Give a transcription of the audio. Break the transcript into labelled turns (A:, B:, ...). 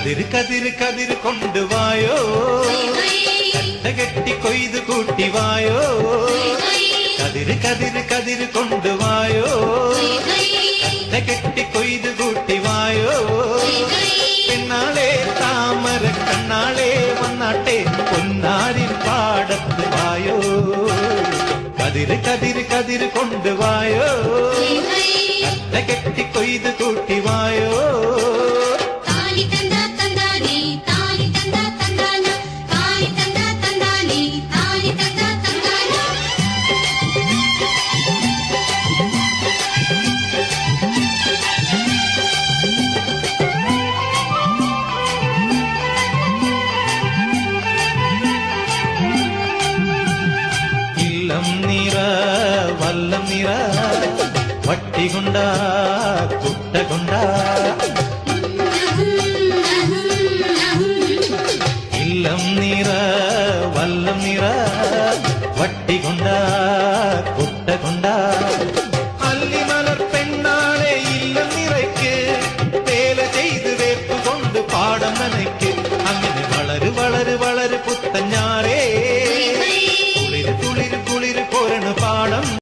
A: കതിര് കതിര് കതിര് കൊണ്ടുവായോ, കെട്ടി കൊയ്ത് കൂട്ടിവായോ. കതിര് കതിര് കതിര് കൊണ്ടുവായോ, കെട്ടി കൊയ്ത് കൂട്ടിവായോ. പെണ്ണാളെ താമര കണ്ണാളെ വന്നാട്ടെ പൊന്നാരിൻ പാടത്ത് വായോ. കതിര് കതിര് കതിര് കൊണ്ടുവായോ, കെട്ടി കൊയ്ത് കൂട്ടിവായോ. നിറ വല്ലം നിറ വട്ടികൊണ്ട കുട്ടകൊണ്ട. ഇല്ലം നിറ വല്ലം നിറ വട്ടികൊണ്ട കുട്ടകൊണ്ട.